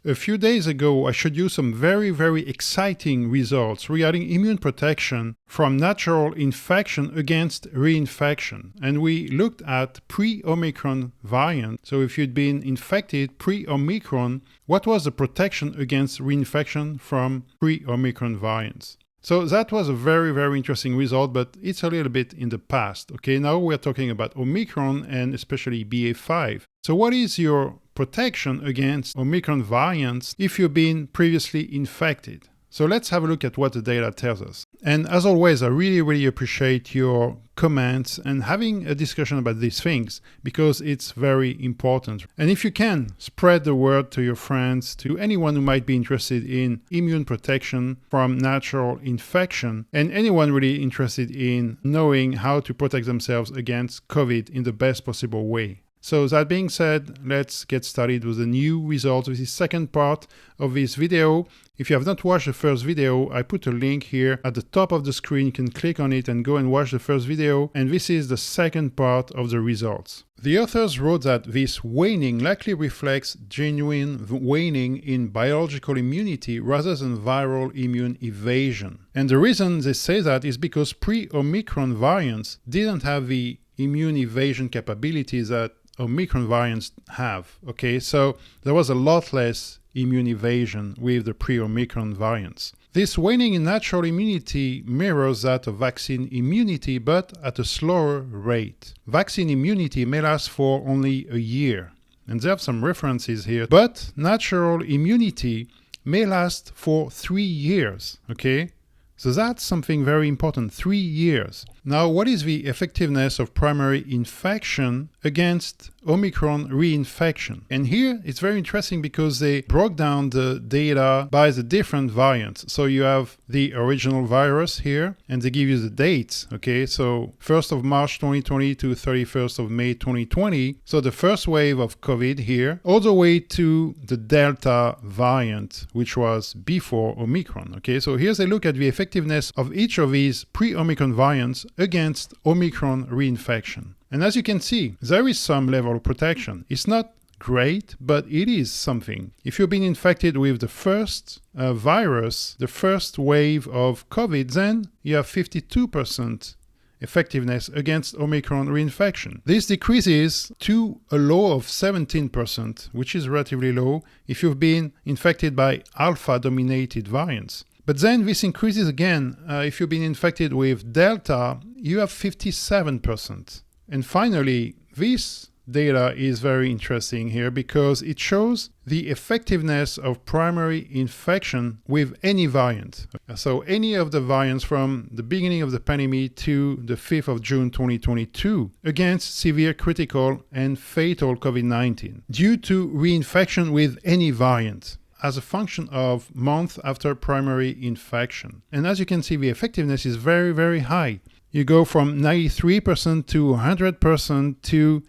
A few days ago, I showed you some very, very exciting results regarding immune protection from natural infection against reinfection. And we looked at pre-Omicron variant. So if you'd been infected pre-Omicron, what was the protection against reinfection from pre-Omicron variants? So that was a very, very interesting result, but it's a little bit in the past. Okay, now we're talking about Omicron and especially BA.5. So what is your protection against Omicron variants if you've been previously infected? So let's have a look at what the data tells us. And as always, I really, really appreciate your comments and having a discussion about these things because it's very important. And if you can, spread the word to your friends, to anyone who might be interested in immune protection from natural infection, and anyone really interested in knowing how to protect themselves against COVID in the best possible way. So that being said, let's get started with the new results with the second part of this video. If you have not watched the first video, I put a link here at the top of the screen. You can click on it and go and watch the first video. And this is the second part of the results. The authors wrote that this waning likely reflects genuine waning in biological immunity rather than viral immune evasion. And the reason they say that is because pre-Omicron variants didn't have the immune evasion capabilities that Omicron variants have. Okay, so there was a lot less immune evasion with the pre-Omicron variants. This waning in natural immunity mirrors that of vaccine immunity, but at a slower rate. Vaccine immunity may last for only a year, and they have some references here, but natural immunity may last for 3 years. Okay, so that's something very important, 3 years. Now, what is the effectiveness of primary infection against Omicron reinfection? And here it's very interesting because they broke down the data by the different variants. So you have the original virus here, and they give you the dates. Okay, so 1st of March 2020 to 31st of May 2020. So the first wave of COVID here, all the way to the Delta variant, which was before Omicron. Okay, so here's a look at the effectiveness of each of these pre-Omicron variants against Omicron reinfection. And as you can see, there is some level of protection. It's not great, but it is something. If you've been infected with the first virus, the first wave of COVID, then you have 52% effectiveness against Omicron reinfection. This decreases to a low of 17%, which is relatively low if you've been infected by alpha-dominated variants. But then this increases again. If you've been infected with Delta, you have 57%. And finally, this data is very interesting here because it shows the effectiveness of primary infection with any variant. So any of the variants from the beginning of the pandemic to the 5th of June 2022 against severe critical and fatal COVID-19 due to reinfection with any variant, as a function of month after primary infection. And as you can see, the effectiveness is very, very high. You go from 93% to 100% to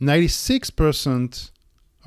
96%,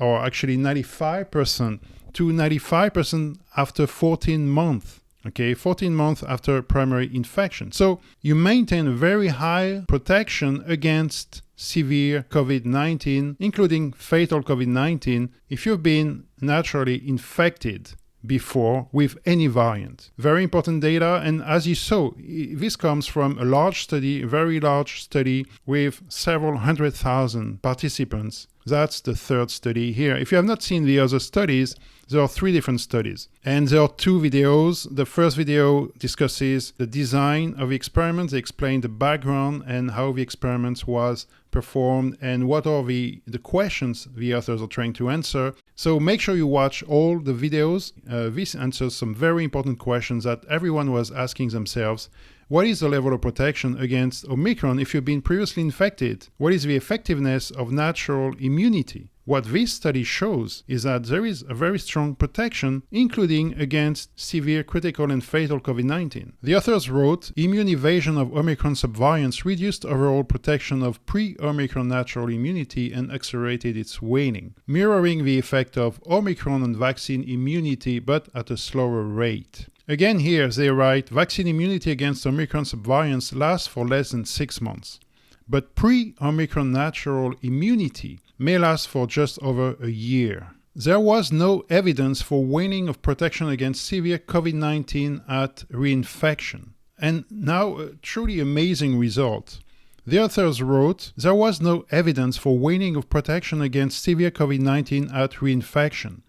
or actually 95% to 95% after 14 months. Okay, 14 months after primary infection. So you maintain very high protection against severe COVID-19, including fatal COVID-19, if you've been naturally infected before with any variant. Very important data, and as you saw, this comes from a large study, a very large study with several 100,000 participants. That's the third study here. If you have not seen the other studies, there are 3 different studies. And there are 2 videos. The first video discusses the design of the experiment. They explain the background and how the experiment was performed and what are the questions the authors are trying to answer. So make sure you watch all the videos. This answers some very important questions that everyone was asking themselves. What is the level of protection against Omicron if you've been previously infected? What is the effectiveness of natural immunity? What this study shows is that there is a very strong protection, including against severe critical and fatal COVID-19. The authors wrote, immune evasion of Omicron subvariants reduced overall protection of pre-Omicron natural immunity and accelerated its waning, mirroring the effect of Omicron on vaccine immunity but at a slower rate. Again here they write, vaccine immunity against Omicron subvariants lasts for less than 6 months. But pre-Omicron natural immunity may last for just over a year. there was no evidence for waning of protection against severe COVID-19 at reinfection. And now, a truly amazing result. The authors wrote, there was no evidence for waning of protection against severe COVID-19 at reinfection.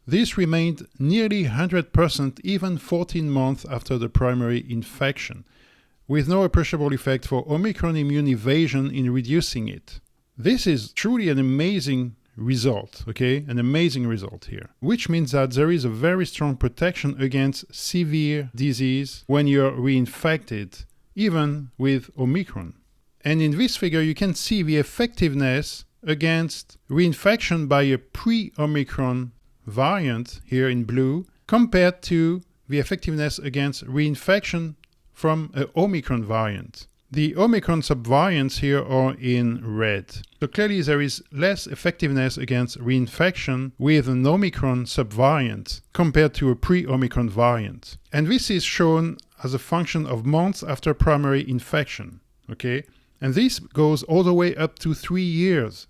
This remained nearly 100% even 14 months after the primary infection, with no appreciable effect for Omicron immune evasion in reducing it. This is truly an amazing result, okay? An amazing result here, which means that there is a very strong protection against severe disease when you're reinfected, even with Omicron. And in this figure, you can see the effectiveness against reinfection by a pre-Omicron variant here in blue compared to the effectiveness against reinfection from an Omicron variant. The Omicron subvariants here are in red. So clearly there is less effectiveness against reinfection with an Omicron subvariant compared to a pre-Omicron variant. And this is shown as a function of months after primary infection, okay? And this goes all the way up to 3 years,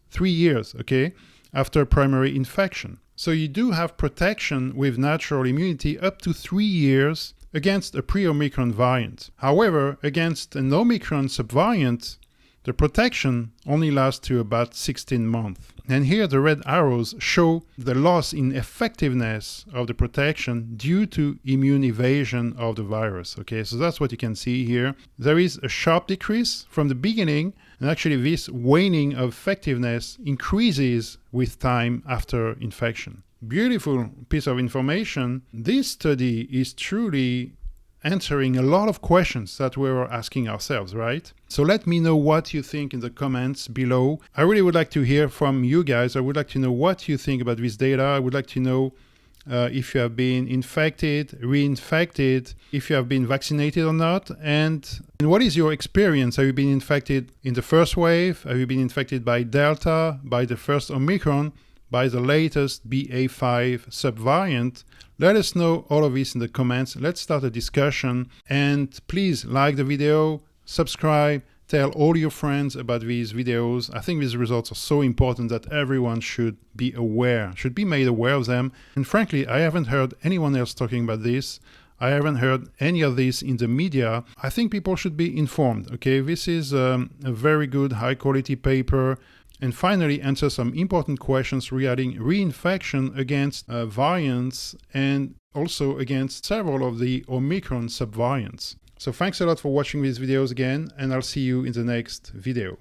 okay, after primary infection. So you do have protection with natural immunity up to 3 years against a pre-Omicron variant. However, against an Omicron subvariant, the protection only lasts to about 16 months. And here the red arrows show the loss in effectiveness of the protection due to immune evasion of the virus. Okay, so that's what you can see here. There is a sharp decrease from the beginning, and actually this waning of effectiveness increases with time after infection. Beautiful piece of information. This study is truly answering a lot of questions that we were asking ourselves, right? So let me know what you think in the comments below. I really would like to hear from you guys. I would like to know what you think about this data. I would like to know if you have been infected, reinfected, if you have been vaccinated or not, and what is your experience? Have you been infected in the first wave? Have you been infected by Delta, by the first Omicron, by the latest BA.5 subvariant? Let us know all of this in the comments. Let's start a discussion, and please like the video, subscribe, tell all your friends about these videos. I think these results are so important that everyone should be aware, should be made aware of them. And frankly, I haven't heard anyone else talking about this. I haven't heard any of this in the media. I think people should be informed, okay? This is a very good, high-quality paper. And finally, answer some important questions regarding reinfection against variants and also against several of the Omicron subvariants. So thanks a lot for watching these videos again, and I'll see you in the next video.